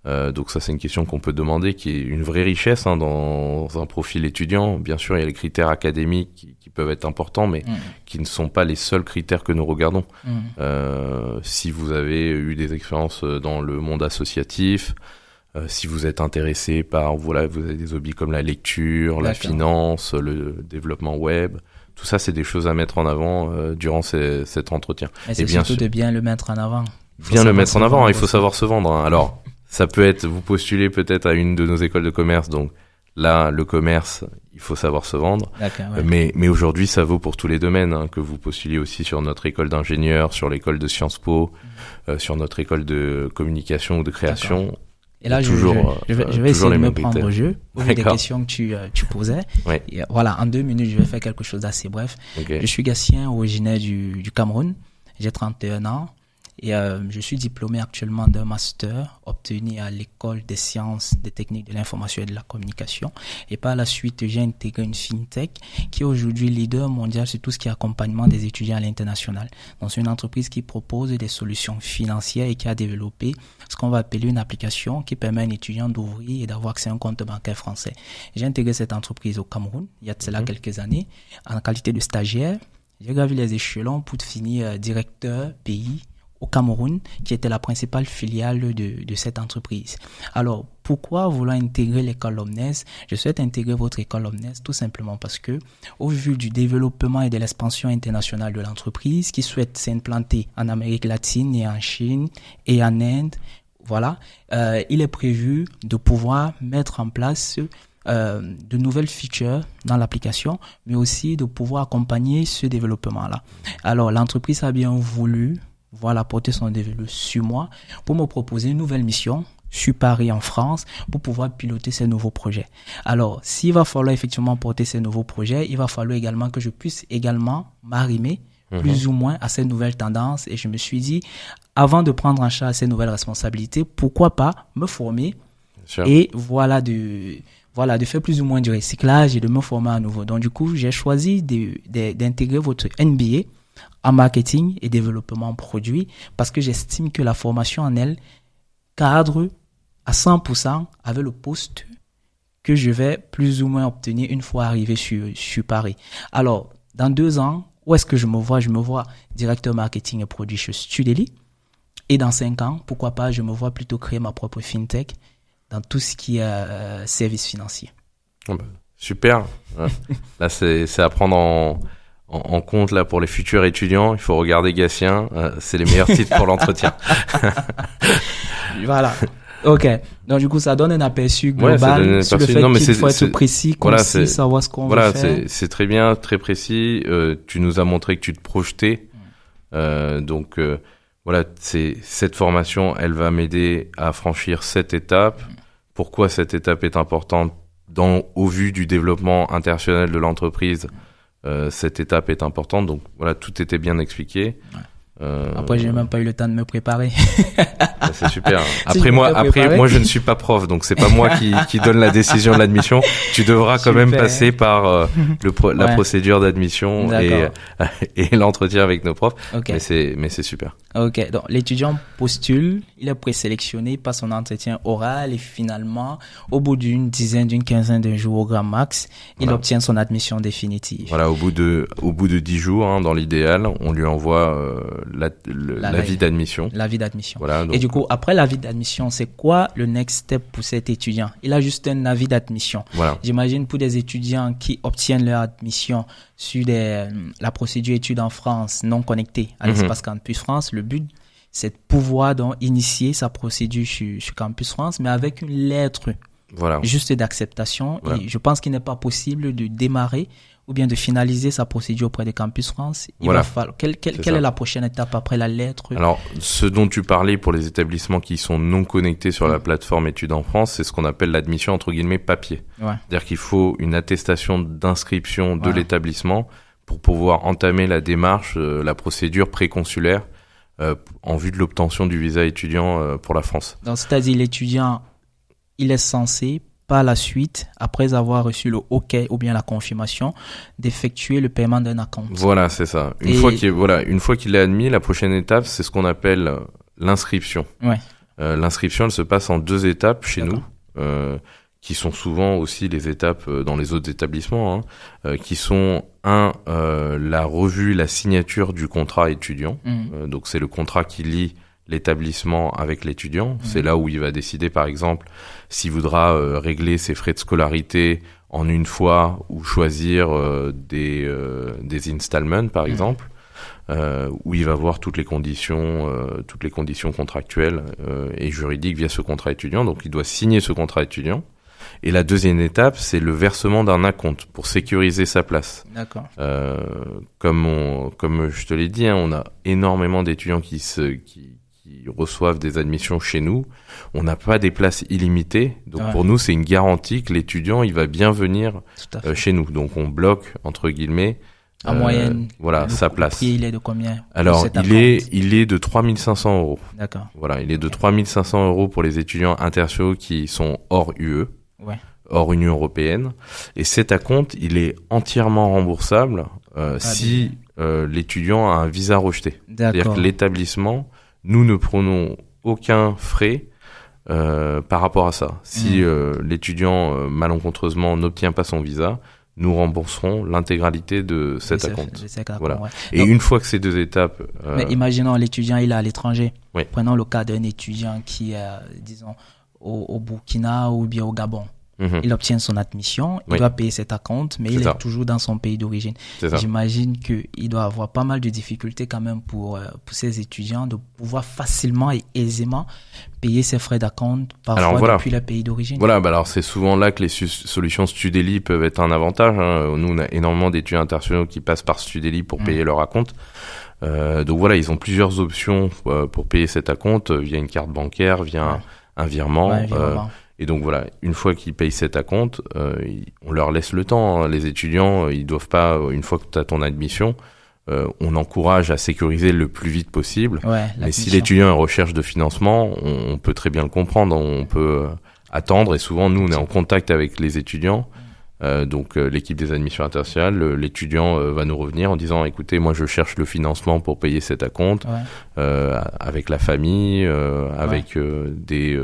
S1: Donc ça, c'est une question qu'on peut demander, qui est une vraie richesse dans un profil étudiant. Bien sûr, il y a les critères académiques qui peuvent être importants, mais qui ne sont pas les seuls critères que nous regardons. Si vous avez eu des expériences dans le monde associatif, si vous êtes intéressé par, voilà, vous avez des hobbies comme la lecture, la finance, le développement web, tout ça, c'est des choses à mettre en avant durant cet entretien.
S2: Et c'est surtout de bien le mettre en avant.
S1: Bien le mettre en avant, il faut savoir se vendre. Alors, ça peut être, vous postulez peut-être à une de nos écoles de commerce, donc là, le commerce, il faut savoir se vendre. Mais aujourd'hui, ça vaut pour tous les domaines, que vous postuliez aussi sur notre école d'ingénieur, sur l'école de Sciences Po, sur notre école de communication ou de création.
S2: Et là, je vais essayer de me prendre au jeu, au vu des questions que tu posais. Et voilà, en 2 minutes, je vais faire quelque chose d'assez bref. Je suis Gatien, originaire du Cameroun. J'ai 31 ans. Et je suis diplômé actuellement d'un master obtenu à l'école des sciences, des techniques de l'information et de la communication. Et par la suite, j'ai intégré une fintech qui est aujourd'hui leader mondial sur tout ce qui est accompagnement des étudiants à l'international. Donc, c'est une entreprise qui propose des solutions financières et qui a développé ce qu'on va appeler une application qui permet à un étudiant d'ouvrir et d'avoir accès à un compte bancaire français. J'ai intégré cette entreprise au Cameroun il y a de cela quelques années en qualité de stagiaire. J'ai gravi les échelons pour finir directeur pays au Cameroun, qui était la principale filiale de cette entreprise. Alors, pourquoi vouloir intégrer l'école Omnes? Je souhaite intégrer votre école Omnes tout simplement parce que, au vu du développement et de l'expansion internationale de l'entreprise, qui souhaite s'implanter en Amérique latine et en Chine et en Inde, voilà, il est prévu de pouvoir mettre en place de nouvelles features dans l'application, mais aussi de pouvoir accompagner ce développement-là. Alors, l'entreprise a bien voulu porter son développement sur moi pour me proposer une nouvelle mission sur Paris en France pour pouvoir piloter ces nouveaux projets. Alors, s'il va falloir effectivement porter ces nouveaux projets, il va falloir également que je puisse également m'arrimer plus ou moins à ces nouvelles tendances. Et je me suis dit, avant de prendre en charge ces nouvelles responsabilités, pourquoi pas me former et de faire plus ou moins du recyclage et de me former à nouveau. Donc, du coup, j'ai choisi d'intégrer votre MBA en marketing et développement produit parce que j'estime que la formation en elle cadre à 100% avec le poste que je vais plus ou moins obtenir une fois arrivé sur Paris. Alors, dans 2 ans, où est-ce que je me vois? Je me vois directeur marketing et produit chez Studely. Et dans 5 ans, pourquoi pas, je me vois plutôt créer ma propre fintech dans tout ce qui est services financiers.
S1: Super. Là, c'est à prendre en compte là pour les futurs étudiants. Il faut regarder Gatien, c'est les meilleurs titres pour l'entretien.
S2: Voilà. Ok. Donc du coup, ça donne un aperçu global sur le fait qu'il faut être précis, concis, savoir ce qu'on veut faire.
S1: Voilà, c'est très bien, très précis. Tu nous as montré que tu te projetais. Donc voilà, cette formation, elle va m'aider à franchir cette étape. Pourquoi cette étape est importante au vu du développement international de l'entreprise? Cette étape est importante, donc voilà, tout était bien expliqué.
S2: Après, j'ai même pas eu le temps de me préparer.
S1: C'est super. Après moi, je ne suis pas prof, donc c'est pas moi qui donne la décision de l'admission. Tu devras quand même passer par la procédure d'admission et l'entretien avec nos profs. Okay. Mais c'est super.
S2: Ok. Donc l'étudiant postule, il est présélectionné, passe son entretien oral et finalement, au bout d'une quinzaine de jours au grand max, il obtient son admission définitive.
S1: Voilà, au bout de 10 jours, dans l'idéal, on lui envoie l'avis d'admission.
S2: L'avis d'admission.
S1: Voilà, donc...
S2: Et du coup, après l'avis d'admission, c'est quoi le next step pour cet étudiant? Il a juste un avis d'admission. Voilà. J'imagine pour des étudiants qui obtiennent leur admission sur la procédure études en France non connectée à l'espace Campus France, le but, c'est de pouvoir donc initier sa procédure sur Campus France, mais avec une lettre juste d'acceptation. Voilà. Et je pense qu'il n'est pas possible de démarrer ou bien de finaliser sa procédure auprès de Campus France. Il va falloir, quelle est la prochaine étape après la lettre?
S1: Alors, ce dont tu parlais pour les établissements qui sont non connectés sur la plateforme Études en France, c'est ce qu'on appelle l'admission entre guillemets papier. C'est-à-dire qu'il faut une attestation d'inscription de l'établissement pour pouvoir entamer la démarche, la procédure préconsulaire en vue de l'obtention du visa étudiant pour la France.
S2: Donc, c'est-à-dire l'étudiant, il est censé, par la suite, après avoir reçu le OK ou bien la confirmation, d'effectuer le paiement d'un acompte.
S1: Voilà, c'est ça. Une fois qu'il est admis, la prochaine étape, c'est ce qu'on appelle l'inscription.
S2: Ouais.
S1: L'inscription, elle se passe en 2 étapes chez
S2: D'accord.
S1: nous, qui sont souvent aussi les étapes dans les autres établissements, qui sont la revue, la signature du contrat étudiant. Donc c'est le contrat qui lie l'établissement avec l'étudiant. C'est là où il va décider, par exemple, s'il voudra régler ses frais de scolarité en une fois ou choisir des installments, par exemple. Où il va voir toutes les conditions contractuelles et juridiques via ce contrat étudiant. Donc, il doit signer ce contrat étudiant. Et la deuxième étape, c'est le versement d'un acompte pour sécuriser sa place.
S2: D'accord.
S1: Comme je te l'ai dit, on a énormément d'étudiants qui reçoivent des admissions chez nous. On n'a pas des places illimitées. Donc, pour nous, c'est une garantie que l'étudiant, il va bien venir chez nous. Donc, on bloque, entre guillemets,
S2: en moyenne,
S1: sa place.
S2: Le prix, il est de combien?
S1: Alors, il est de 3 500 €.
S2: D'accord.
S1: Voilà, il est de 3 500 € pour les étudiants internationaux qui sont hors UE, hors Union européenne. Et cet acompte, il est entièrement remboursable si l'étudiant a un visa rejeté.
S2: D'accord.
S1: C'est-à-dire que l'établissement, nous ne prenons aucun frais par rapport à ça. Si l'étudiant malencontreusement n'obtient pas son visa, nous rembourserons l'intégralité de cet acompte. Voilà. Et donc, une fois que ces 2 étapes...
S2: Mais imaginons l'étudiant, il est à l'étranger.
S1: Oui.
S2: Prenons le cas d'un étudiant qui est, disons, au Burkina ou bien au Gabon. Il obtient son admission, il doit payer cet acompte, mais il est toujours dans son pays d'origine. J'imagine qu'il doit avoir pas mal de difficultés quand même pour ces étudiants de pouvoir facilement et aisément payer ses frais d'acompte parfois depuis le pays d'origine.
S1: Voilà, alors c'est souvent là que les solutions Studeli peuvent être un avantage. Nous, on a énormément d'étudiants internationaux qui passent par Studeli pour payer leur acompte. Donc voilà, ils ont plusieurs options pour payer cet acompte via une carte bancaire, via un virement. Et donc voilà, une fois qu'ils payent cet acompte, on leur laisse le temps. Les étudiants, ils doivent pas, une fois que tu as ton admission, on encourage à sécuriser le plus vite possible. Mais si l'étudiant est en recherche de financement, on peut très bien le comprendre. On peut attendre et souvent, nous, on est en contact avec les étudiants. Donc l'équipe des admissions internationales, l'étudiant va nous revenir en disant écoutez, moi je cherche le financement pour payer cet acompte avec la famille, avec des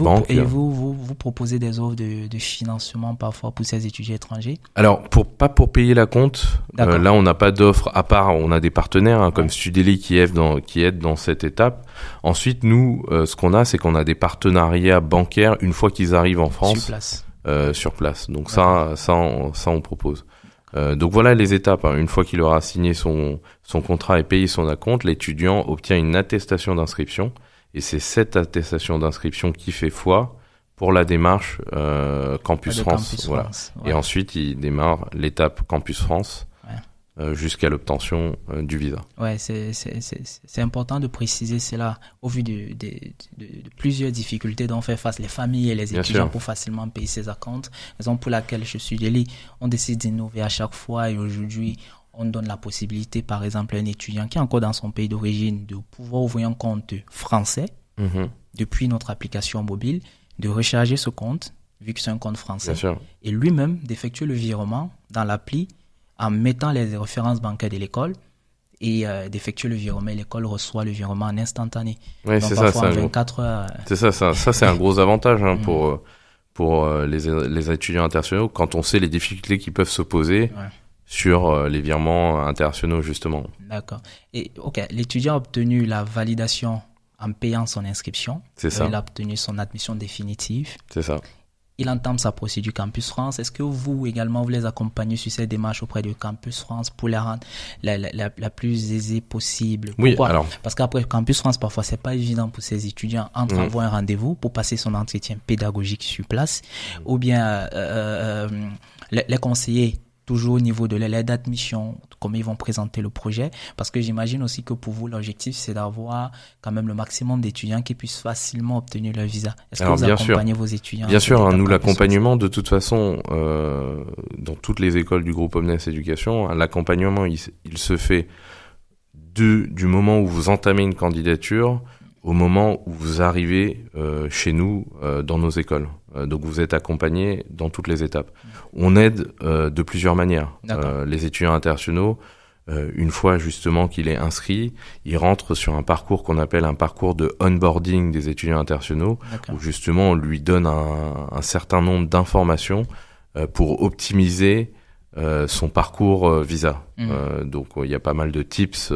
S1: banques.
S2: Et vous proposez des offres de financement parfois pour ces étudiants étrangers?
S1: Alors pas pour payer l'acompte. Là on n'a pas d'offre à part. On a des partenaires comme Studeli qui aident dans cette étape. Ensuite nous, ce qu'on a, c'est qu'on a des partenariats bancaires une fois qu'ils arrivent en France. Sur place. Donc ça on propose. Donc voilà les étapes. Une fois qu'il aura signé son contrat et payé son acompte, l'étudiant obtient une attestation d'inscription. Et c'est cette attestation d'inscription qui fait foi pour la démarche Campus France. Voilà. Et ensuite, il démarre l'étape Campus France jusqu'à l'obtention du visa.
S2: Ouais, c'est important de préciser cela au vu de plusieurs difficultés dont fait face les familles et les étudiants pour facilement payer ces acomptes. Raison pour laquelle je suis Studeli, on décide d'innover à chaque fois et aujourd'hui, on donne la possibilité, par exemple, à un étudiant qui est encore dans son pays d'origine de pouvoir ouvrir un compte français depuis notre application mobile, de recharger ce compte, vu que c'est un compte français, et lui-même d'effectuer le virement dans l'appli en mettant les références bancaires de l'école et d'effectuer le virement. L'école reçoit le virement en instantané.
S1: Oui, c'est ça.
S2: En 24 heures.
S1: C'est ça, c'est un gros avantage pour les étudiants internationaux quand on sait les difficultés qui peuvent se poser sur les virements internationaux, justement. D'accord.
S2: Et l'étudiant a obtenu la validation en payant son inscription.
S1: C'est ça.
S2: Il a obtenu son admission définitive.
S1: C'est ça.
S2: Il entame sa procédure Campus France. Est-ce que vous également, vous les accompagnez sur ces démarches auprès de Campus France pour les rendre la plus aisée possible? Pourquoi?
S1: Alors.
S2: Parce qu'après Campus France, parfois, c'est pas évident pour ces étudiants entre avoir un rendez-vous pour passer son entretien pédagogique sur place, ou bien les conseillers toujours au niveau de l'aide d'admission, comment ils vont présenter le projet, parce que j'imagine aussi que pour vous, l'objectif, c'est d'avoir quand même le maximum d'étudiants qui puissent facilement obtenir leur visa. Est-ce que vous accompagnez vos étudiants?
S1: Bien sûr, nous, l'accompagnement, de toute façon, dans toutes les écoles du groupe Omnes Éducation, l'accompagnement, il se fait du moment où vous entamez une candidature au moment où vous arrivez chez nous dans nos écoles. Donc vous êtes accompagné dans toutes les étapes. On aide de plusieurs manières. Les étudiants internationaux, une fois justement qu'il est inscrit, il rentre sur un parcours qu'on appelle un parcours de onboarding des étudiants internationaux, où justement on lui donne un certain nombre d'informations pour optimiser son parcours visa. Donc il y a pas mal de tips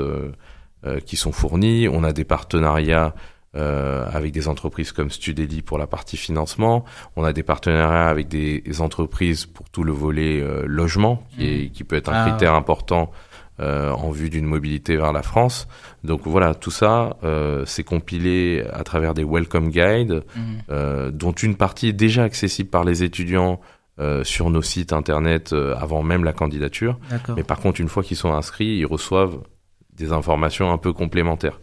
S1: qui sont fournis. On a des partenariats avec des entreprises comme Studeli pour la partie financement. On a des partenariats avec des entreprises pour tout le volet logement, qui peut être un critère important en vue d'une mobilité vers la France. Donc voilà, tout ça, c'est compilé à travers des welcome guides, dont une partie est déjà accessible par les étudiants sur nos sites internet avant même la candidature. Mais par contre, une fois qu'ils sont inscrits, ils reçoivent des informations un peu complémentaires.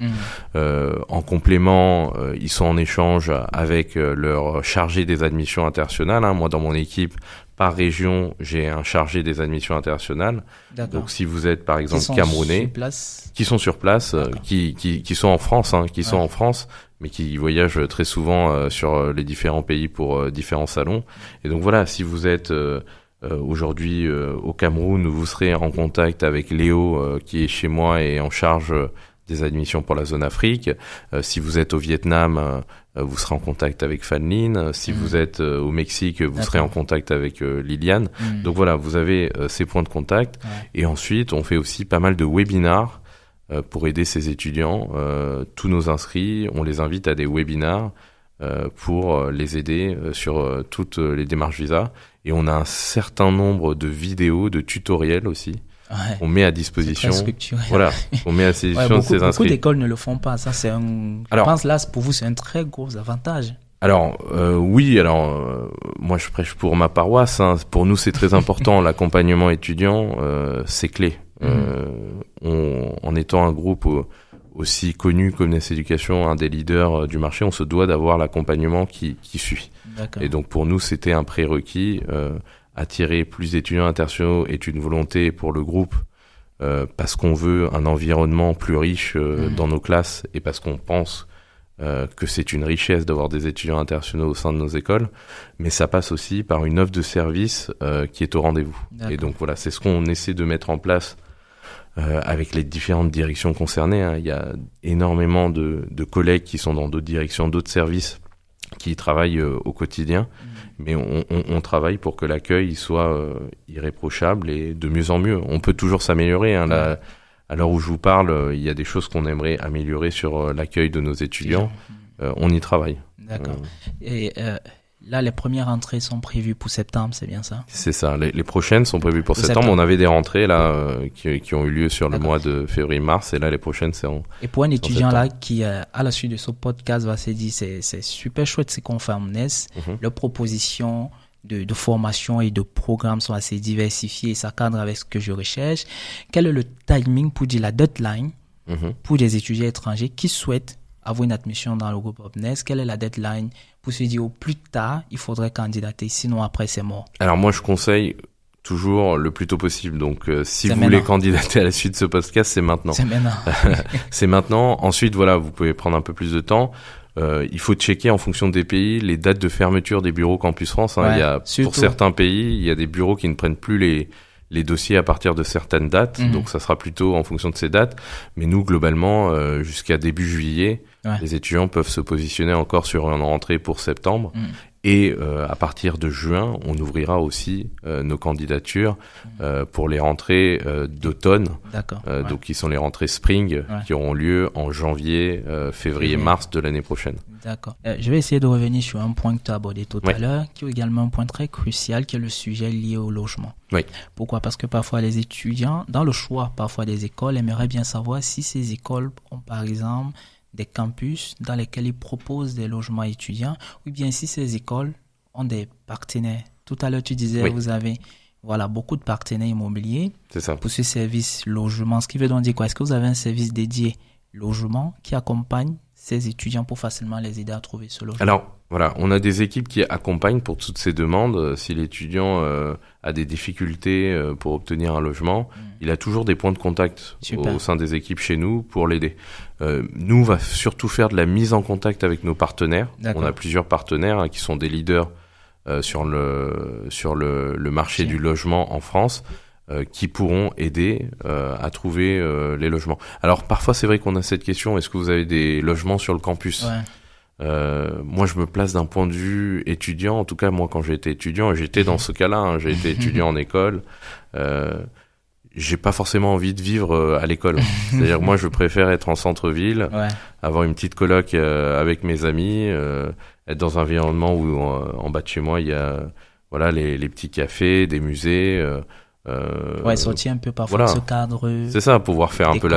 S1: En complément, ils sont en échange avec leur chargé des admissions internationales. Moi, dans mon équipe, par région, j'ai un chargé des admissions internationales. Donc, si vous êtes, par exemple, Camerounais, qui sont sur place, qui sont en France, sont en France, mais qui voyagent très souvent sur les différents pays pour différents salons. Et donc voilà, si vous êtes aujourd'hui au Cameroun, vous serez en contact avec Léo qui est chez moi et en charge des admissions pour la zone Afrique. Si vous êtes au Vietnam, vous serez en contact avec Fanlin. Si vous êtes au Mexique, vous serez en contact avec Liliane. Donc voilà, vous avez ces points de contact. Et ensuite, on fait aussi pas mal de webinars pour aider ces étudiants. Tous nos inscrits, on les invite à des webinars pour les aider sur toutes les démarches visa. Et on a un certain nombre de vidéos, de tutoriels aussi. On met à disposition. Voilà, on met à disposition de ces inscrits.
S2: Beaucoup d'écoles ne le font pas. Ça, c'est je pense là, pour vous, c'est un très gros avantage.
S1: Alors oui, moi je prêche pour ma paroisse. Pour nous, c'est très important. L'accompagnement étudiant, c'est clé. En étant un groupe aussi connu comme NS Éducation, un des leaders du marché, on se doit d'avoir l'accompagnement qui suit. Et donc pour nous, c'était un prérequis. Attirer plus d'étudiants internationaux est une volonté pour le groupe parce qu'on veut un environnement plus riche dans nos classes et parce qu'on pense que c'est une richesse d'avoir des étudiants internationaux au sein de nos écoles. Mais ça passe aussi par une offre de service qui est au rendez-vous. Et donc voilà, c'est ce qu'on essaie de mettre en place avec les différentes directions concernées. Il y a énormément de collègues qui sont dans d'autres directions, d'autres services qui travaillent au quotidien. Mais on travaille pour que l'accueil soit irréprochable et de mieux en mieux. On peut toujours s'améliorer. Là, à l'heure où je vous parle, il y a des choses qu'on aimerait améliorer sur l'accueil de nos étudiants. On y travaille.
S2: D'accord. Et là, les premières rentrées sont prévues pour septembre, c'est bien ça? C'est
S1: ça. Les prochaines sont prévues pour septembre. On avait des rentrées là qui ont eu lieu sur le mois de février-mars, et là les prochaines c'est en.
S2: Et pour un étudiant là qui à la suite de ce podcast va se dire c'est super chouette, c'est qu'on fait en NES, leurs propositions de formation et de programmes sont assez diversifiées et ça cadre avec ce que je recherche. Quel est le timing pour dire la deadline pour des étudiants étrangers qui souhaitent avoir une admission dans le groupe OPNES? Quelle est la deadline pour se dire au plus tard, il faudrait candidater, sinon après c'est mort?
S1: Alors moi je conseille toujours le plus tôt possible. Donc si vous voulez candidater à la suite de ce podcast, c'est maintenant.
S2: C'est maintenant.
S1: C'est maintenant. Ensuite voilà, vous pouvez prendre un peu plus de temps. Il faut checker en fonction des pays les dates de fermeture des bureaux Campus France. Il y a pour certains pays, il y a des bureaux qui ne prennent plus les dossiers à partir de certaines dates, donc ça sera plutôt en fonction de ces dates. Mais nous, globalement, jusqu'à début juillet, les étudiants peuvent se positionner encore sur une rentrée pour septembre. Et à partir de juin, on ouvrira aussi nos candidatures pour les rentrées d'automne, donc qui sont les rentrées spring, qui auront lieu en janvier, février, mars de l'année prochaine.
S2: D'accord. Je vais essayer de revenir sur un point que tu as abordé tout à l'heure, qui est également un point très crucial, qui est le sujet lié au logement.
S1: Oui.
S2: Pourquoi? Parce que parfois les étudiants, dans le choix parfois des écoles, aimeraient bien savoir si ces écoles ont par exemple des campus dans lesquels ils proposent des logements étudiants, ou bien si ces écoles ont des partenaires. Tout à l'heure, tu disais, vous avez beaucoup de partenaires immobiliers pour ce service logement. Ce qui veut donc dire quoi? Est-ce que vous avez un service dédié logement qui accompagne ces étudiants pour facilement les aider à trouver ce logement?
S1: Alors, voilà, on a des équipes qui accompagnent pour toutes ces demandes. Si l'étudiant a des difficultés pour obtenir un logement, il a toujours des points de contact au sein des équipes chez nous pour l'aider. Nous, on va surtout faire de la mise en contact avec nos partenaires.
S2: D'accord.
S1: On a plusieurs partenaires qui sont des leaders sur le marché du logement en France, qui pourront aider à trouver les logements. Alors parfois c'est vrai qu'on a cette question, est-ce que vous avez des logements sur le campus? Moi je me place d'un point de vue étudiant, en tout cas moi quand j'étais étudiant, et j'étais dans ce cas-là, hein, j'ai été étudiant en école, j'ai pas forcément envie de vivre à l'école. C'est-à-dire moi je préfère être en centre-ville, avoir une petite coloc avec mes amis, être dans un environnement où en bas de chez moi il y a voilà les petits cafés, des musées,
S2: sortir un peu parfois de ce cadre.
S1: C'est ça, pouvoir faire un peu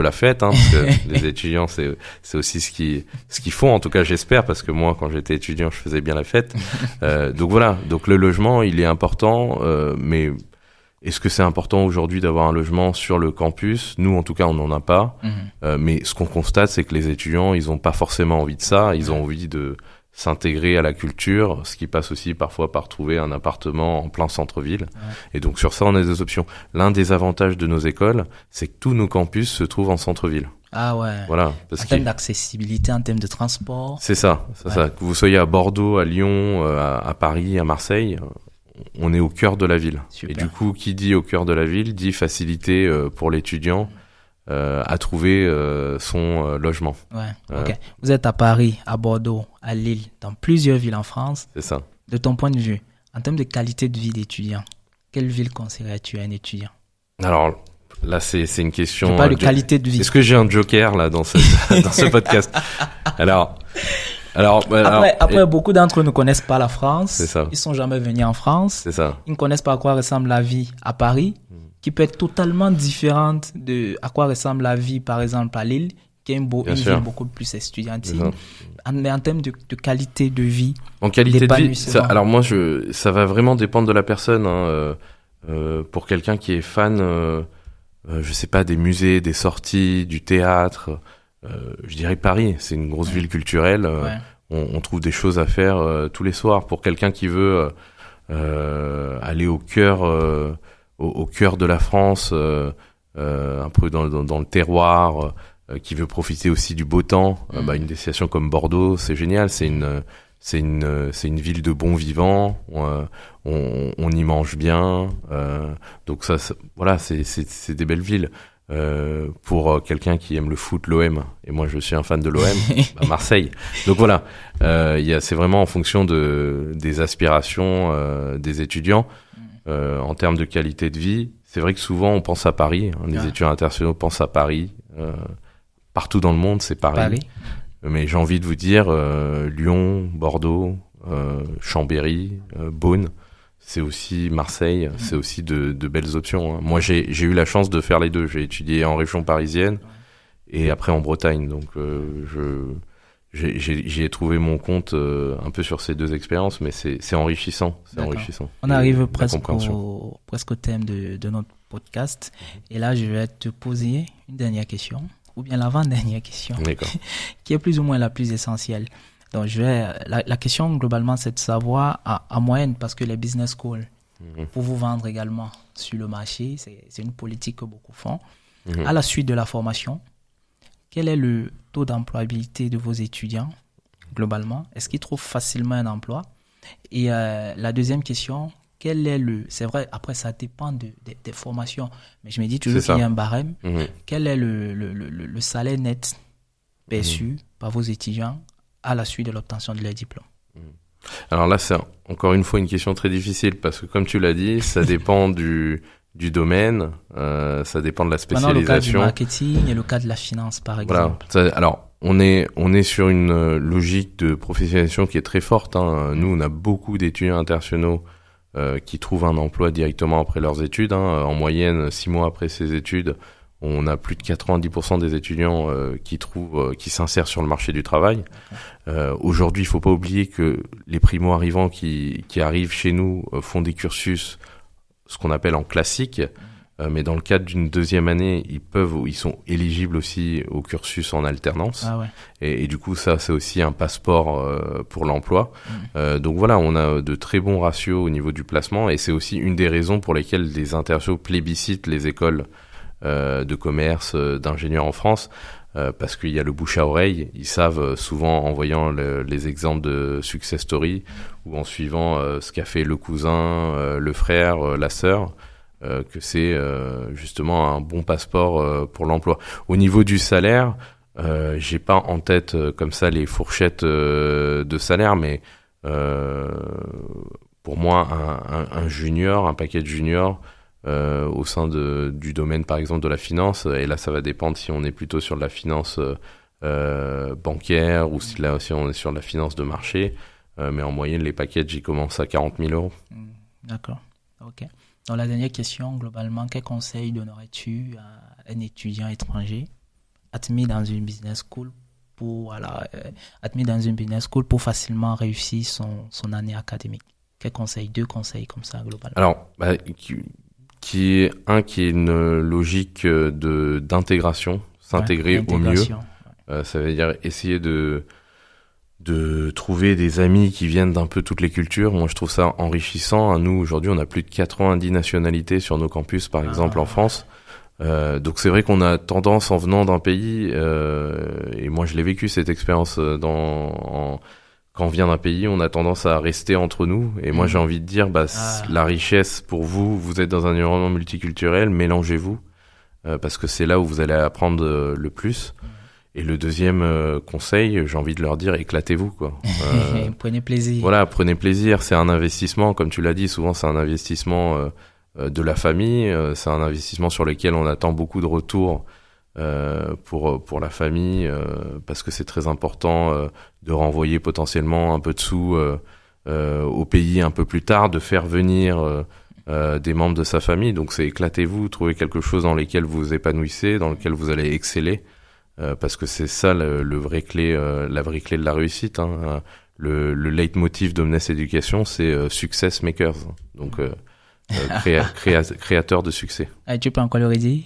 S1: la fête, hein, parce que les étudiants c'est aussi ce qu'ils font, en tout cas j'espère, parce que moi quand j'étais étudiant je faisais bien la fête. Donc voilà, donc le logement il est important, mais est-ce que c'est important aujourd'hui d'avoir un logement sur le campus? Nous en tout cas on n'en a pas, mais ce qu'on constate c'est que les étudiants ils ont pas forcément envie de ça, ils ont envie de s'intégrer à la culture, ce qui passe aussi parfois par trouver un appartement en plein centre-ville. Et donc sur ça, on a des options. L'un des avantages de nos écoles, c'est que tous nos campus se trouvent en centre-ville.
S2: Ah ouais.
S1: Voilà.
S2: En termes d'accessibilité, en termes de transport.
S1: C'est ça. Que vous soyez à Bordeaux, à Lyon, à Paris, à Marseille, on est au cœur de la ville. Super. Et du coup, qui dit au cœur de la ville, dit facilité pour l'étudiant à trouver son logement.
S2: Ok. Vous êtes à Paris, à Bordeaux, à Lille, dans plusieurs villes en France.
S1: C'est ça.
S2: De ton point de vue, en termes de qualité de vie d'étudiant, quelle ville conseillerais-tu à un étudiant?
S1: Alors là, c'est une question.
S2: Je parle de qualité de vie.
S1: Est-ce que j'ai un joker là dans ce podcast? Alors,
S2: Après, beaucoup d'entre eux ne connaissent pas la France.
S1: C'est ça.
S2: Ils sont jamais venus en France.
S1: C'est ça.
S2: Ils ne connaissent pas à quoi ressemble la vie à Paris, qui peut être totalement différente de à quoi ressemble la vie, par exemple, à Lille, qui est une ville beaucoup plus estudiantine. Mais en termes de qualité de vie,
S1: en qualité de vie, alors moi, ça va vraiment dépendre de la personne. Hein. Pour quelqu'un qui est fan, je sais pas, des musées, des sorties, du théâtre, je dirais Paris. C'est une grosse ville culturelle. On trouve des choses à faire tous les soirs. Pour quelqu'un qui veut aller au cœur de la France, un peu dans le terroir, qui veut profiter aussi du beau temps, une destination comme Bordeaux, c'est génial. C'est une ville de bons vivants. On y mange bien. Donc voilà, c'est des belles villes. Pour quelqu'un qui aime le foot, l'OM, et moi je suis un fan de l'OM, Marseille. Donc voilà, c'est vraiment en fonction des aspirations des étudiants. En termes de qualité de vie, c'est vrai que souvent on pense à Paris, hein, les étudiants internationaux pensent à Paris, partout dans le monde c'est Paris. Mais j'ai envie de vous dire Lyon, Bordeaux, Chambéry, Beaune, c'est aussi Marseille, c'est aussi de belles options, hein. Moi j'ai eu la chance de faire les deux, j'ai étudié en région parisienne et après en Bretagne, donc j'ai trouvé mon compte un peu sur ces deux expériences, mais c'est enrichissant. Enrichissant.
S2: On arrive presque au thème de notre podcast. Et là, je vais te poser une dernière question, ou bien l'avant-dernière question, qui est plus ou moins la plus essentielle. Donc, la question globalement, c'est de savoir à moyenne, parce que les business schools, pour vous vendre également sur le marché, c'est une politique que beaucoup font. À la suite de la formation, quel est le taux d'employabilité de vos étudiants, globalement? Est-ce qu'ils trouvent facilement un emploi? Et la deuxième question, c'est vrai, après ça dépend des formations, mais je me dis toujours qu'il y a un barème. Quel est le salaire net perçu par vos étudiants à la suite de l'obtention de leur diplôme?
S1: Alors là, c'est encore une fois une question très difficile, parce que comme tu l'as dit, ça dépend du domaine, ça dépend de la spécialisation.
S2: Maintenant, le cas du marketing et le cas de la finance, par exemple.
S1: Voilà. Alors, on est sur une logique de professionnalisation qui est très forte, hein. Nous, on a beaucoup d'étudiants internationaux qui trouvent un emploi directement après leurs études, hein. En moyenne, 6 mois après ces études, on a plus de 90% des étudiants qui s'insèrent sur le marché du travail. Aujourd'hui, il faut pas oublier que les primo-arrivants qui arrivent chez nous font des cursus, ce qu'on appelle en classique, mais dans le cadre d'une deuxième année, ils sont éligibles aussi au cursus en alternance.
S2: Ah ouais.
S1: Et du coup, ça, c'est aussi un passeport pour l'emploi. Donc voilà, on a de très bons ratios au niveau du placement, et c'est aussi une des raisons pour lesquelles les internationaux plébiscitent les écoles de commerce, d'ingénieurs en France, parce qu'il y a le bouche à oreille. Ils savent souvent, en voyant les exemples de success story, ou en suivant ce qu'a fait le cousin, le frère, la sœur, que c'est justement un bon passeport pour l'emploi. Au niveau du salaire, j'ai pas en tête comme ça les fourchettes de salaire, mais pour moi, un junior, un paquet de junior au sein du domaine, par exemple, de la finance, et là, ça va dépendre si on est plutôt sur de la finance bancaire, ou si là aussi on est sur de la finance de marché, mais en moyenne, les packages, ils commencent à 40 000 euros.
S2: D'accord, ok. Dans la dernière question, globalement, quel conseil donnerais-tu à un étudiant étranger admis dans une business school pour facilement réussir son année académique? Quel conseil? 2 conseils comme ça, globalement.
S1: Alors, qui est une logique d'intégration, s'intégrer au mieux. Ça veut dire essayer de trouver des amis qui viennent d'un peu toutes les cultures. Moi, je trouve ça enrichissant. Nous, aujourd'hui, on a plus de 90 nationalités sur nos campus, par exemple, en France. Donc, c'est vrai qu'on a tendance, en venant d'un pays, et moi, je l'ai vécu, cette expérience, quand on vient d'un pays, on a tendance à rester entre nous. Et moi, j'ai envie de dire, la richesse pour vous, vous êtes dans un environnement multiculturel, mélangez-vous, parce que c'est là où vous allez apprendre le plus. Et le deuxième conseil, j'ai envie de leur dire, éclatez-vous, quoi.
S2: Prenez plaisir.
S1: Voilà, prenez plaisir. C'est un investissement, comme tu l'as dit, souvent c'est un investissement de la famille. C'est un investissement sur lequel on attend beaucoup de retours pour la famille, parce que c'est très important de renvoyer potentiellement un peu de sous au pays un peu plus tard, de faire venir des membres de sa famille. Donc c'est éclatez-vous, trouvez quelque chose dans lequel vous vous épanouissez, dans lequel vous allez exceller. Parce que c'est ça la vraie clé de la réussite. Le leitmotiv d'Omnes Education, c'est Success Makers. Donc créateur de succès.
S2: Tu peux encore le redire?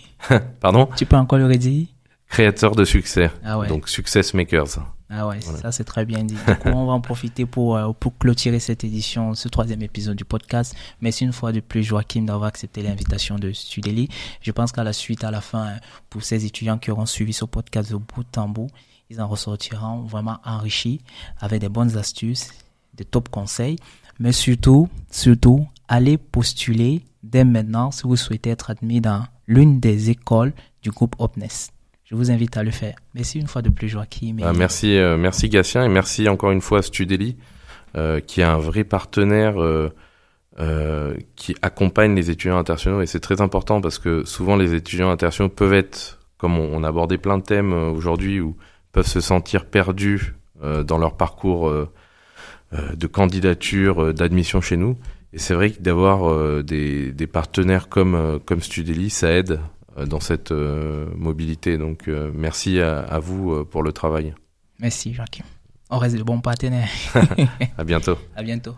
S1: Pardon?
S2: Tu peux encore le redire?
S1: Créateur de succès.
S2: Ah ouais.
S1: Donc Success Makers.
S2: Ah ouais, voilà. Ça c'est très bien dit. Du coup, on va en profiter pour clôturer cette édition, ce 3e épisode du podcast. Merci une fois de plus, Joachim, d'avoir accepté l'invitation de Studeli. Je pense qu'à la suite, à la fin, pour ces étudiants qui auront suivi ce podcast de bout en bout, ils en ressortiront vraiment enrichis avec des bonnes astuces, des top conseils. Mais surtout, allez postuler dès maintenant si vous souhaitez être admis dans l'une des écoles du groupe Omnes. Je vous invite à le faire. Merci une fois de plus, Joachim.
S1: Merci Gatien, et merci encore une fois à Studeli, qui est un vrai partenaire qui accompagne les étudiants internationaux. Et c'est très important parce que souvent les étudiants internationaux peuvent être, comme on a abordé plein de thèmes aujourd'hui, ou peuvent se sentir perdus dans leur parcours de candidature, d'admission chez nous. Et c'est vrai que d'avoir des partenaires comme Studeli, ça aide dans cette mobilité. Donc merci à vous pour le travail.
S2: Merci Joachim. On reste de bons partenaires.
S1: À bientôt.
S2: À bientôt.